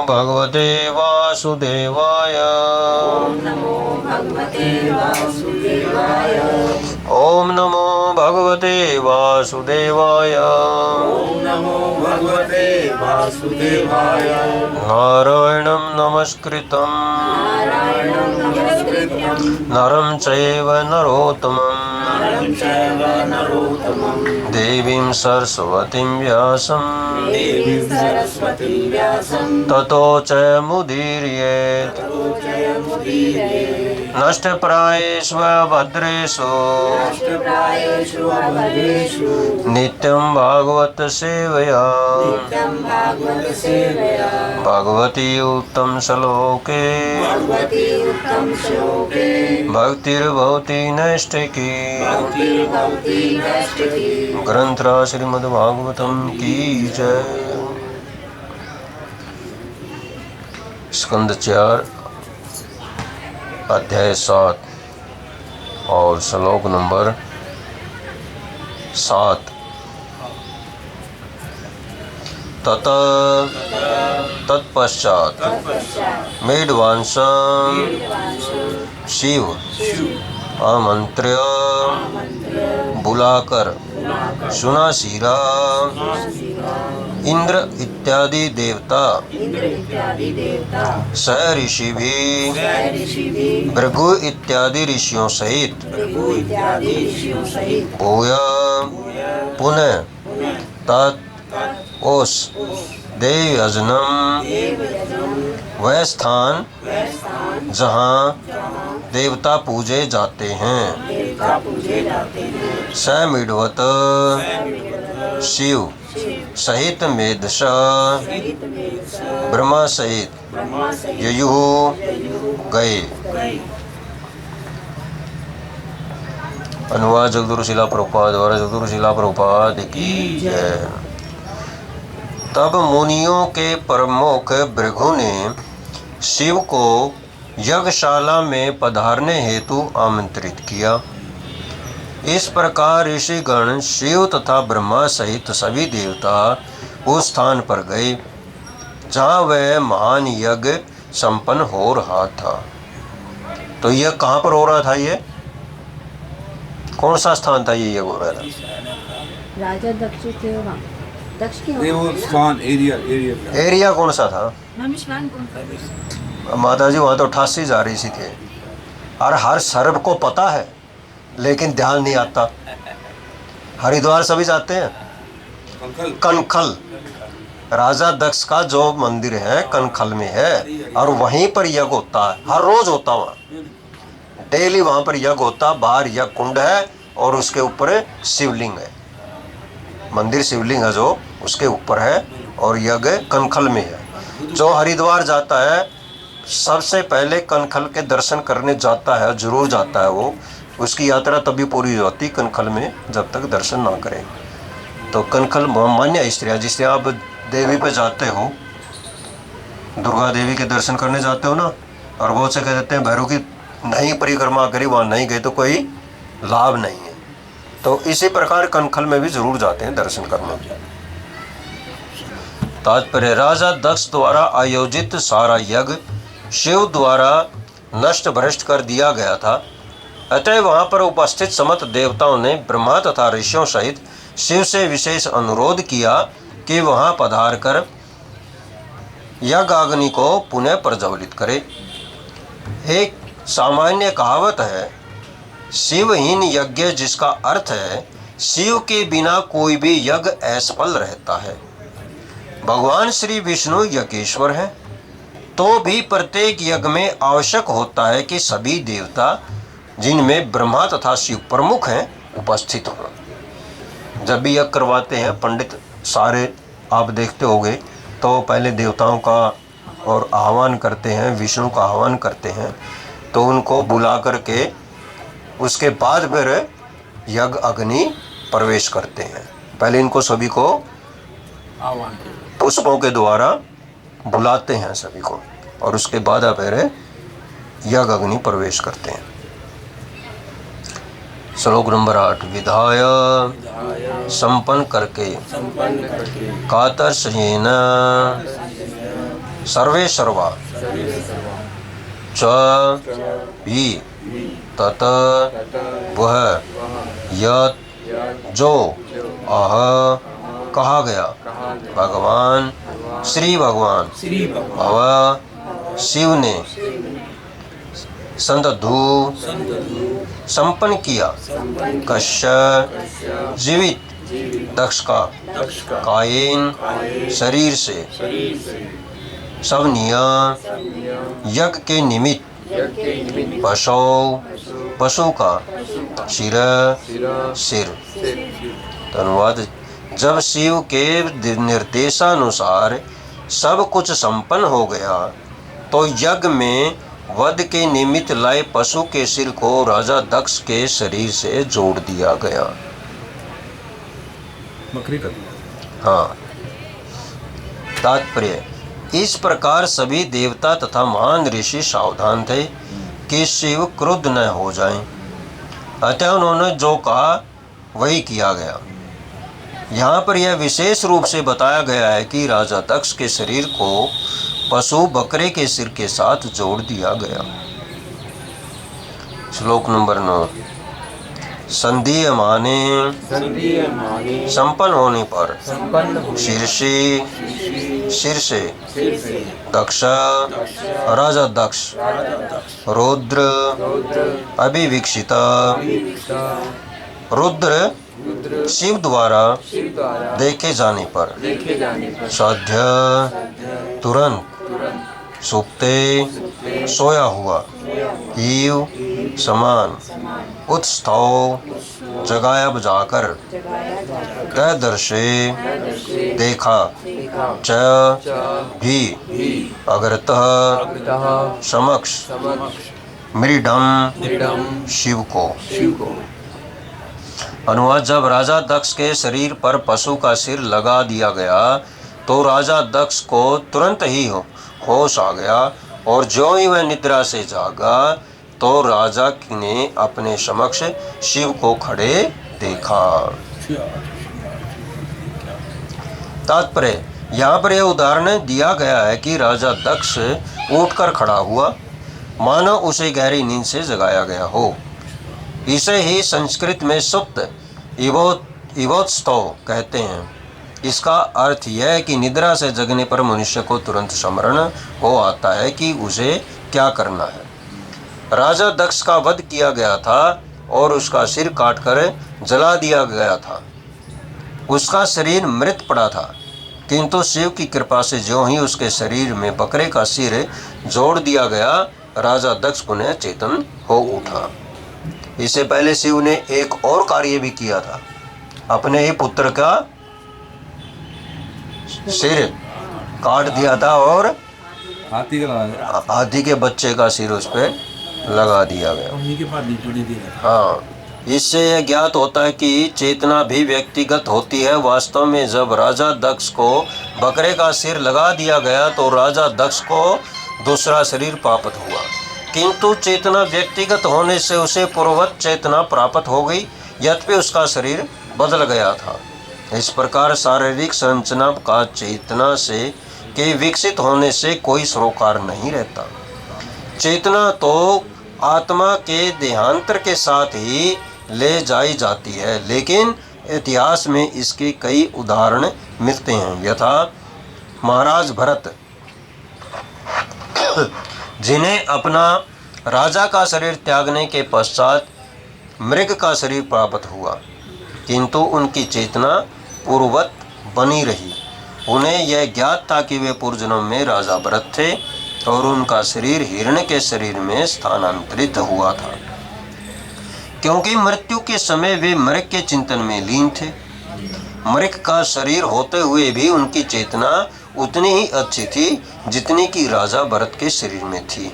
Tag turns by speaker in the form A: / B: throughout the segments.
A: भगवते वासुदेवाय।
B: ओम नमो भगवते वासुदेवाय।
A: ओम नमो भगवते वासुदेवाय।
B: ओम नमो भगवते वासुदेवाय।
A: नारायणं नमस्कृतं
B: नारायणं नमस्कृत्यं
A: नरं चैव नरोत्तमं
B: नरं चैव नरोत्तमं
A: देवीं सरस्वतीं व्यासं
B: देवीं सरस्वतीं व्यासं
A: ततो जयमुदीरयेत्।
B: जयमुदीरयेत्।
A: नष्टप्रायेषु भद्रेषु
B: नष्टप्रायेषु अभद्रेषु
A: नित्यं भागवत सेवया
B: नित्यं भागवत सेवया
A: भगवती उत्तम श्लोके
B: भगवती उत्तम श्लोके
A: भक्तिर्भवति नैष्ठिकी।
B: भक्तिर्भवति नैष्ठिकी।
A: ग्रंथराज श्रीमद्भागवतम की जय। स्कंद 4 अध्याय 7 और श्लोक नंबर 7। तत्पश्चात मेढवांश शिव आमंत्र्य बुलाकर सुनासीरा इंद्र इत्यादि देवता स ऋषि भी भृगु इत्यादि ऋषियों सहित भूया पुनः तत् उस देवयज्ञम वह स्थान जहाँ देवता पूजे जाते हैं स मिडवत शिव सहित मेदश ब्रह्मा सहित ययु गए। अनुवाद जगद्गुरु शिला प्रभुपाद द्वारा जगद्गुरु शिला प्रभुपाद की जय। तब मुनियों के प्रमुख भृगु ने शिव को यज्ञशाला में पधारने हेतु आमंत्रित किया। इस प्रकार ऋषिगण शिव तथा ब्रह्मा सहित सभी देवता उस स्थान पर गए जहाँ वह महान यज्ञ संपन्न हो रहा था। तो यह कहाँ पर हो रहा था? ये कौन सा स्थान था? ये यज्ञ हो रहा था
C: राजा दक्ष थे वहाँ। दक्ष की
D: वो स्थान
A: एरिया कौन सा था? माता जी वहाँ तो 88 जा रही सी थे और हर सर्व को पता है लेकिन ध्यान नहीं आता। हरिद्वार सभी जाते हैं। कनखल राजा दक्ष का जो मंदिर है कनखल में है और वहीं पर यज्ञ होता है। हर रोज होता वहाँ, डेली वहाँ पर यज्ञ होता। बाहर यज्ञ कुंड है और उसके ऊपर शिवलिंग है। मंदिर शिवलिंग है जो उसके ऊपर है और यज्ञ कनखल में है। जो हरिद्वार जाता है सबसे पहले कनखल के दर्शन करने जाता है, जरूर जाता है वो। उसकी यात्रा तभी पूरी होती कनखल में जब तक दर्शन ना करें। तो कनखल मान्य स्त्रियाँ, जिस तरह आप देवी पे जाते हो, दुर्गा देवी के दर्शन करने जाते हो ना, और बहुत से कह देते हैं भैरव की नहीं परिक्रमा करी, वहाँ नहीं गए तो कोई लाभ नहीं है। तो इसी प्रकार कनखल में भी जरूर जाते हैं दर्शन करने। तात्पर्य, राजा दक्ष द्वारा आयोजित सारा यज्ञ शिव द्वारा नष्ट भ्रष्ट कर दिया गया था। अतः वहाँ पर उपस्थित समस्त देवताओं ने ब्रह्मा तथा ऋषियों सहित शिव से विशेष अनुरोध किया कि वहाँ पधार कर यज्ञाग्नि को पुनः प्रज्वलित करे। एक सामान्य कहावत है, शिवहीन यज्ञ, जिसका अर्थ है शिव के बिना कोई भी यज्ञ असफल रहता है। भगवान श्री विष्णु यज्ञेश्वर हैं, तो भी प्रत्येक यज्ञ में आवश्यक होता है कि सभी देवता, जिनमें ब्रह्मा तथा शिव प्रमुख हैं, उपस्थित हों। जब भी यज्ञ करवाते हैं पंडित सारे, आप देखते होंगे, तो पहले देवताओं का और आह्वान करते हैं, विष्णु का आह्वान करते हैं, तो उनको बुला करके उसके बाद फिर यज्ञ अग्नि प्रवेश करते हैं। पहले इनको सभी को पुष्पों के द्वारा बुलाते हैं सभी को, और उसके बाद फिर यज्ञ अग्नि प्रवेश करते हैं। श्लोक नंबर 8। विधाय संपन्न करके कातर सहेन सर्वे सर्वा च ही तत वह यत जो आह कहा गया भगवान श्री भगवान भव शिव ने संतधु संपन्न किया कश्य जीवित दक्ष का कायेन शरीर से सब नियम यज्ञ के निमित्त पशु का सिर। धन्यवाद। जब शिव के निर्देशानुसार सब कुछ संपन्न हो गया तो यज्ञ में वध के निमित्त लाए पशु के सिर को राजा दक्ष के शरीर से जोड़ दिया गया।
D: बकरी का।
A: हाँ। तात्पर्य, इस प्रकार सभी देवता तथा महान ऋषि सावधान थे कि शिव क्रुद्ध न हो जाएं। अतः उन्होंने जो कहा वही किया गया। यहाँ पर यह विशेष रूप से बताया गया है कि राजा दक्ष के शरीर को पशु बकरे के सिर के साथ जोड़ दिया गया। श्लोक नंबर 9। संधीयमाने संपन्न होने पर सिर से दक्ष राजा दक्ष रुद्र अभिवीक्षित रुद्र शिव द्वारा देखे जाने पर साध्य तुरंत सुप्ते सोया हुआ ईव समान उत्स्थाओ जगाया बुझाकर दर्शे देखा च भी अग्रतः समक्ष मृडम शिव को। अनुवाद। जब राजा दक्ष के शरीर पर पशु का सिर लगा दिया गया तो राजा दक्ष को तुरंत ही होश आ गया और जो ही वह निद्रा से जागा तो राजा ने अपने समक्ष शिव को खड़े देखा। तात्पर्य, यहाँ पर यह उदाहरण दिया गया है कि राजा दक्ष उठकर खड़ा हुआ मानो उसे गहरी नींद से जगाया गया हो। इसे ही संस्कृत में सुप्त इवोत्स्थो कहते हैं। इसका अर्थ यह है कि निद्रा से जगने पर मनुष्य को तुरंत स्मरण हो आता है कि उसे क्या करना है। राजा दक्ष का वध किया गया था और उसका सिर काटकर जला दिया गया था। उसका शरीर मृत पड़ा था, किंतु शिव की कृपा से ज्यों ही उसके शरीर में बकरे का सिर जोड़ दिया गया, राजा दक्ष पुनः चेतन हो उठा। इससे पहले शिव ने एक और कार्य भी किया था। अपने ही पुत्र का सिर काट दिया था और हाथी के बच्चे का सिर उस पर लगा दिया गया। हाँ, इससे यह ज्ञात होता है कि चेतना भी व्यक्तिगत होती है। वास्तव में जब राजा दक्ष को बकरे का सिर लगा दिया गया तो राजा दक्ष को दूसरा शरीर प्राप्त हुआ, किंतु चेतना व्यक्तिगत होने से उसे पूर्ववत चेतना प्राप्त हो गई, यद्यपि उसका शरीर बदल गया था। इस प्रकार शारीरिक संरचना का चेतना से के विकसित होने से कोई सरोकार नहीं रहता। चेतना तो आत्मा के देहांतर के साथ ही ले जाई जाती है, लेकिन इतिहास में इसके कई उदाहरण मिलते हैं। यथा महाराज भरत, जिन्हें अपना राजा का शरीर त्यागने के पश्चात मृग का शरीर प्राप्त हुआ, किंतु उनकी चेतना पूर्ववत बनी रही। उन्हें यह ज्ञात था कि वे पूर्वजन्म में राजा भरत थे और उनका शरीर हिरण्य के शरीर में स्थानांतरित हुआ था, क्योंकि मृत्यु के समय वे मृग के चिंतन में लीन थे। मृग का शरीर होते हुए भी उनकी चेतना उतनी ही अच्छी थी जितनी कि राजा भरत के शरीर में थी।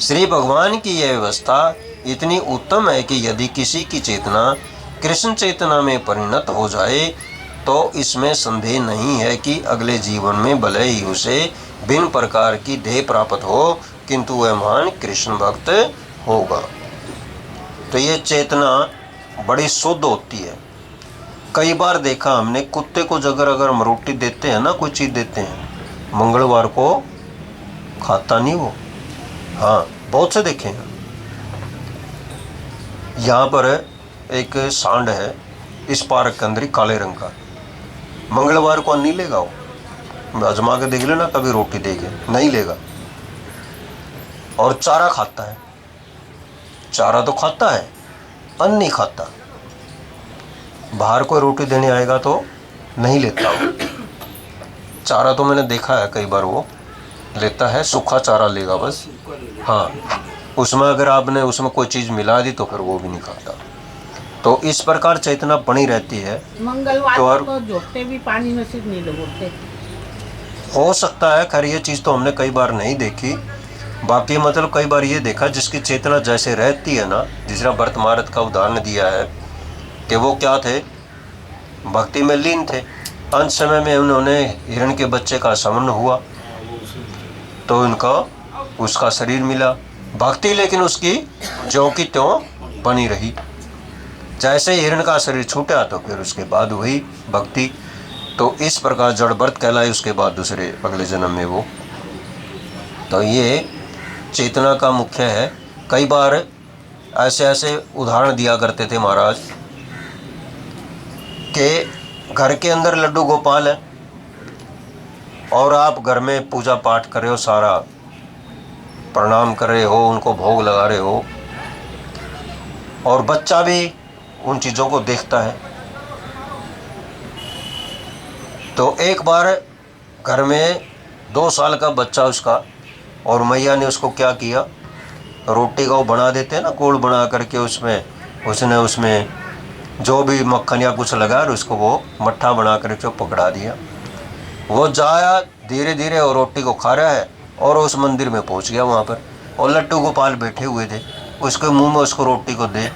A: श्री भगवान की यह व्यवस्था इतनी उत्तम है कि यदि किसी की चेतना कृष्ण चेतना में परिणत हो जाए तो इसमें संदेह नहीं है कि अगले जीवन में भले ही उसे भिन्न प्रकार की देह प्राप्त हो, किंतु वह महान कृष्ण भक्त होगा। तो ये चेतना बड़ी शुद्ध होती है। कई बार देखा हमने, कुत्ते को अगर हम रोटी देते हैं ना, कोई चीज़ देते हैं, मंगलवार को खाता नहीं वो। हाँ, बहुत से देखे हैं। यहाँ पर एक सांड है इस पार्क के अंदर ही, काले रंग का, मंगलवार को नहीं लेगा वो। आजमा के देख लेना, कभी रोटी देके नहीं लेगा। और चारा खाता है, चारा तो खाता है, अन्न नहीं खाता। बाहर कोई रोटी देने आएगा तो नहीं लेता वो। चारा तो मैंने देखा है कई बार वो लेता है, सूखा चारा लेगा बस। हाँ, उसमें अगर आपने उसमें कोई चीज़ मिला दी तो फिर वो भी नहीं खाता। तो इस प्रकार चेतना बनी रहती है।
D: मंगलवार तो जोते भी पानी में सिर्फ नहीं डुबोते।
A: हो सकता है, खैर ये चीज़ तो हमने कई बार नहीं देखी। बाकी मतलब कई बार ये देखा जिसकी चेतना जैसे रहती है ना, जिस तरह भरत महारत का उदाहरण दिया है कि वो क्या थे, भक्ति में लीन थे। अंत समय में उन्होंने हिरण के बच्चे का समन हुआ तो उनका उसका शरीर मिला, भक्ति लेकिन उसकी ज्यों की त्यों बनी रही। जैसे हिरण का शरीर छूटा तो फिर उसके बाद वही भक्ति। तो इस प्रकार जड़ व्रत कहलाए, उसके बाद दूसरे अगले जन्म में वो। तो ये चेतना का मुख्य है। कई बार ऐसे ऐसे उदाहरण दिया करते थे महाराज कि घर के अंदर लड्डू गोपाल है और आप घर में पूजा पाठ कर रहे हो, सारा प्रणाम कर रहे हो, उनको भोग लगा रहे हो, और बच्चा भी उन चीज़ों को देखता है। तो एक बार घर में 2 साल का बच्चा उसका, और मैया ने उसको क्या किया, रोटी का वो बना देते हैं ना, गोल बना करके उसने जो भी मक्खन या कुछ लगा और उसको वो मट्ठा बना करके पकड़ा दिया। वो जाया धीरे धीरे और रोटी को खा रहा है और उस मंदिर में पहुंच गया वहाँ पर, और लट्टू गोपाल बैठे हुए थे। उसके मुंह में उसको रोटी को दे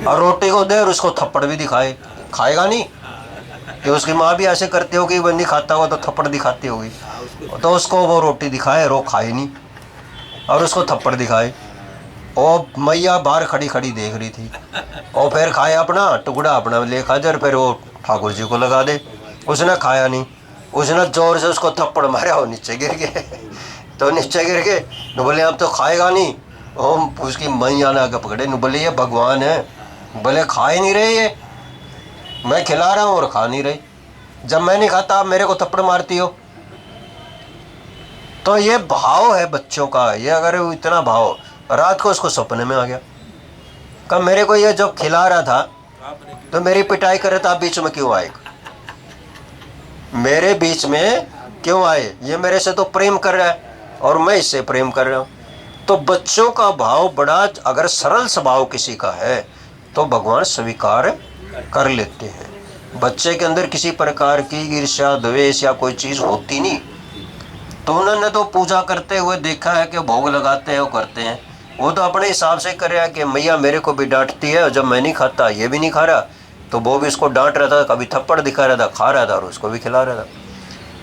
A: और उसको थप्पड़ भी दिखाए। खाएगा नहीं कि उसकी माँ भी ऐसे करती होगी, वो नहीं खाता होगा तो थप्पड़ दिखाती होगी। तो उसको वो रोटी दिखाए और वो खाए नहीं और उसको थप्पड़ दिखाए। और मैया बाहर खड़ी खड़ी देख रही थी, और फिर खाए अपना टुकड़ा, अपना ले खा जर, फिर वो ठाकुर जी को लगा दे। उसने खाया नहीं, उसने जोर से उसको थप्पड़ मारा, वो नीचे गिर गए। तो नीचे गिर गए, न बोले अब तो खाएगा नहीं। हम उसकी मैया ने आगे पकड़े, न बोले ये भगवान है, बोले खा ही नहीं रहे, ये मैं खिला रहा हूँ और खा नहीं रही। जब मैं नहीं खाता आप मेरे को थप्पड़ मारती हो। तो ये भाव है बच्चों का। ये अगर इतना भाव, रात को उसको सपने में आ गया, कब मेरे को ये जब खिला रहा था तो मेरी पिटाई कर रहा था, आप बीच में क्यों आए, मेरे बीच में क्यों आए, ये मेरे से तो प्रेम कर रहा है और मैं इससे प्रेम कर रहा हूँ। तो बच्चों का भाव बड़ा, अगर सरल स्वभाव किसी का है तो भगवान स्वीकार कर लेते हैं। बच्चे के अंदर किसी प्रकार की ईर्ष्या द्वेष या कोई चीज़ होती नहीं। तो उन्होंने तो पूजा करते हुए देखा है कि भोग लगाते हैं, वो करते हैं, वो तो अपने हिसाब से कर रहा है कि मैया मेरे को भी डांटती है, और जब मैं नहीं खाता ये भी नहीं खा रहा, तो वो भी इसको डांट रहा था, कभी थप्पड़ दिखा रहा था, खा रहा था और उसको भी खिला रहा था।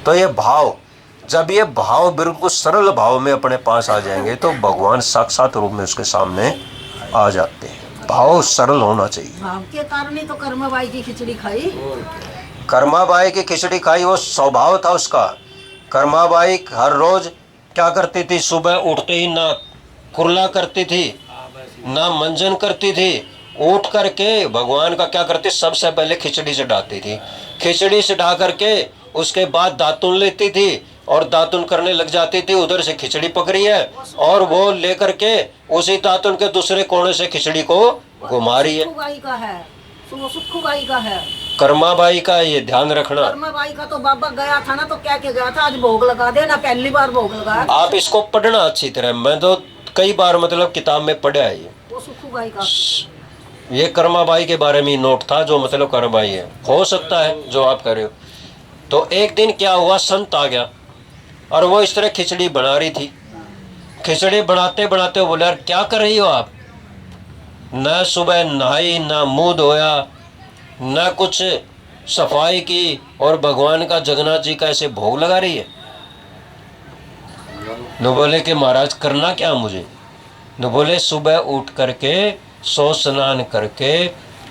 A: तो ये भाव, जब ये भाव बिल्कुल सरल भाव में अपने पास आ जाएंगे तो भगवान साक्षात रूप में उसके सामने आ जाते हैं। भाव सरल होना चाहिए।
D: भाव के कारण ही तो कर्माबाई की खिचड़ी खाई।
A: कर्माबाई की खिचड़ी खाई, वो स्वभाव था उसका। कर्माबाई हर रोज क्या करती थी, सुबह उठते ही ना कुरला करती थी ना मंजन करती थी, उठ करके भगवान का क्या करती, सबसे पहले खिचड़ी चढ़ाती थी। खिचड़ी चढ़ा करके उसके बाद दातुन लेती थी और दातुन करने लग जाती थी। उधर से खिचड़ी पकड़ी है और वो लेकर के उसी दातुन के दूसरे कोने से खिचड़ी को घुमा रही है।
D: सुखुबाई का है,
A: कर्माबाई का ये ध्यान रखना।
D: कर्माबाई का तो बाबा गया था ना, तो क्या क्या गया था, आज भोग लगा देना, पहली बार भोग लगाया।
A: आप इसको पढ़ना अच्छी तरह, मैं तो कई बार मतलब किताब में पढ़ा है ये।
D: वो सुखुबाई का,
A: ये कर्माबाई के बारे में नोट था, जो मतलब कर्माबाई है, हो सकता है जो आप कह रहे हो। तो एक दिन क्या हुआ, संत आ गया और वो इस तरह खिचड़ी बना रही थी। खिचड़ी बनाते बनाते बोले, यार क्या कर रही हो आप, न सुबह नहाई, न मुंह धोया, न कुछ सफाई की, और भगवान का जगन्नाथ जी का ऐसे भोग लगा रही है। न बोले कि महाराज करना क्या मुझे, न बोले सुबह उठ करके सो स्नान करके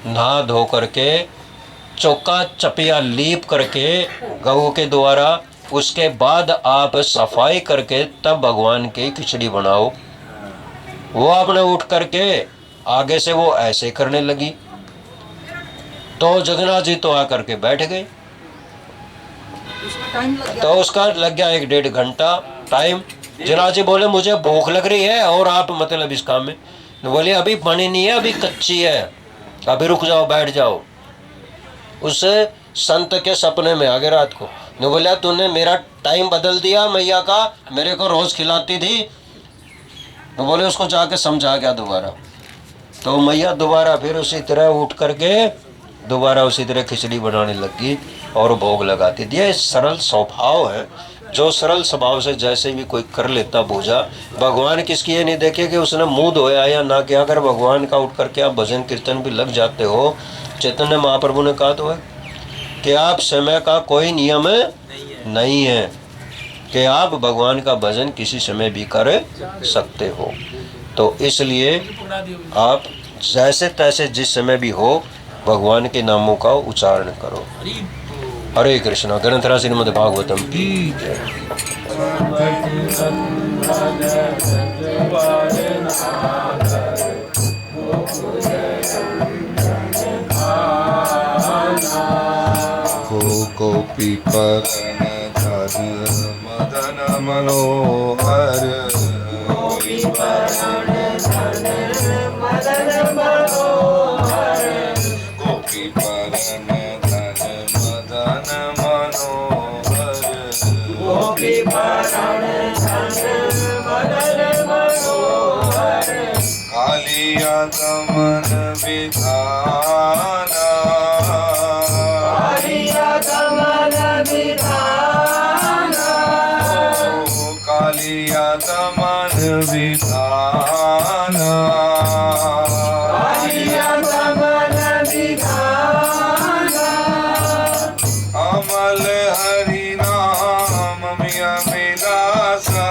A: नहा धो करके चौका चपिया लीप करके गऊ के द्वारा उसके बाद आप सफाई करके तब भगवान की खिचड़ी बनाओ। वो आपने उठ करके आगे से वो ऐसे करने लगी तो जगन्नाथ जी तो आकर के बैठ गए।
D: टाइम लग
A: तो उसका लग गया 1-1.5 घंटा टाइम। जगन्नाथ जी बोले मुझे भूख लग रही है और आप मतलब इस काम में। तो बोले अभी बनी नहीं है, अभी कच्ची है, अभी रुक जाओ, बैठ जाओ। उस संत के सपने में आ गए रात को। ने बोला तूने मेरा टाइम बदल दिया मैया का, मेरे को रोज खिलाती थी। तो बोले उसको जाके समझा गया दोबारा। तो मैया दोबारा फिर उसी तरह उठ करके दोबारा उसी तरह खिचड़ी बनाने लगी और भोग लगाती थी। ये सरल स्वभाव है, जो सरल स्वभाव से जैसे भी कोई कर लेता पूजा। भगवान किसकी ये नहीं देखे कि उसने मुंह धोया या ना किया। अगर भगवान का उठ करके आप भजन कीर्तन भी लग जाते हो, चैतन्य महाप्रभु ने कहा तो है कि आप समय का कोई नियम नहीं है कि आप भगवान का भजन किसी समय भी कर सकते हो। तो इसलिए आप जैसे तैसे जिस समय भी हो भगवान के नामों का उच्चारण करो। हरे कृष्णा। ग्रंथराज श्रीमद् भागवतम की जय।
E: गोपी परन धन मदन मनोहर, गोपी परन धन मदन मनोहर, गोपी परन धन मदन मनोहर, गोपी परन धन मदन मनोहर, कालिया दमन विधाना, कालिया दमन विधाना, कालिया दमन विधाना, कालिया दमन विधाना, अमल हरि नाम मिया मिलासा,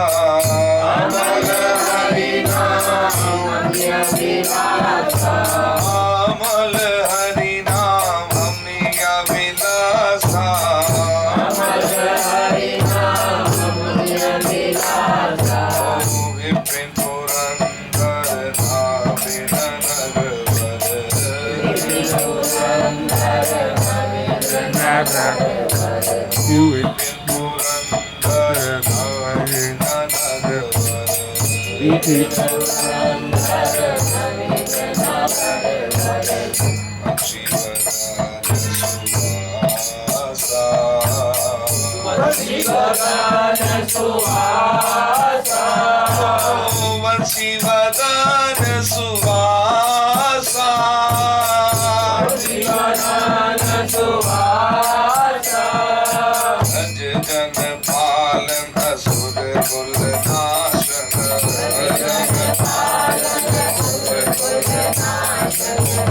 E: अमल हरि नाम मिया मिलासा, अमल हरि नाम मिया मिलासा, अमल हरि नाम मिया मिलासा, विपिन पुरंदर धामे नगरवर, विपिन पुरंदर धामे नगरवर, विपिन पुरंदर धामे नगरवर, विपिन पुरंदर धामे नगरवर, वंशीवदन सुवासा, वंशीवदन सुवासा, वंशीवदन सुवासा, अज जन पालन असुर कुल नाशन, अज जन पालन असुर कुल नाशन,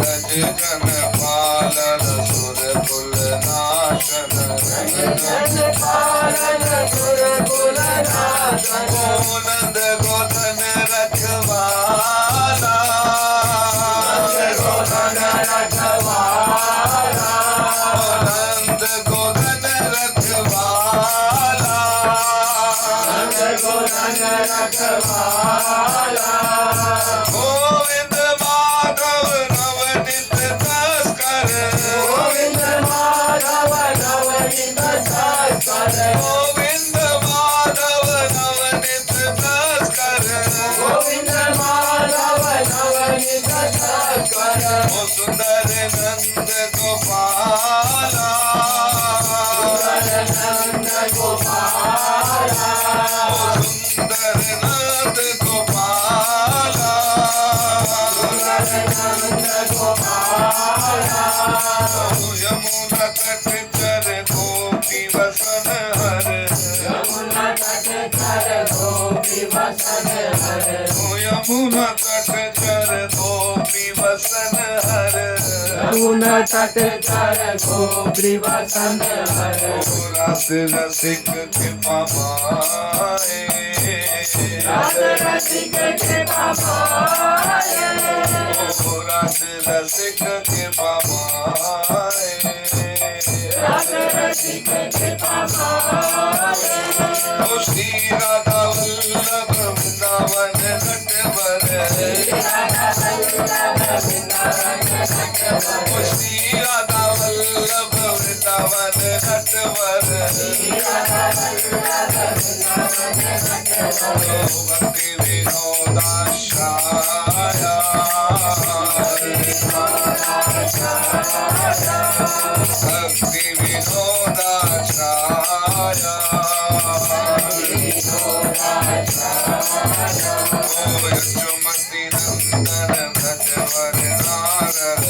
E: अज जन पालन असुर कुल नाशन, अज जन पालन असुर कुल नाशन, नंद गोधन रखवाला, नंद गोधन रखवाला, नंद गोधन रखवाला, नंद गोधन रखवाला, गोविंद माधव नवनीत तस्कर, गोविंद माधव नवनीत तस्कर, गोविंद माधव नवनीत तस्कर, गोविंद माधव नवनीत तस्कर, ओ सुंदर नंद गोपाला, सुंदर नंद गोपाला, ओ सुंदर नंद गोपाला, सुंदर नंद गोपाला, यमुना तट चर गोपी वसन हर, यमुना तट चर गोपी वसन हर, यमुना तट चर गोपी वसन हर, यमुना तट चर गोपी वसन हर, रस रसिक कृपा माए, रस रसिक कृपा माए, रस रसिक कृपा माए, रस रसिक ओ श्री राधा वल्लभ वृंदावन नटवर ओ श्री राधा वल्लभ वृंदावन नटवर भक्ति विनोदाश्राया भक्ति विनोदाश्राया ओ यशोमती नंदन भजवर नारद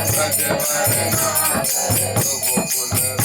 E: भजवर नारद गोकुल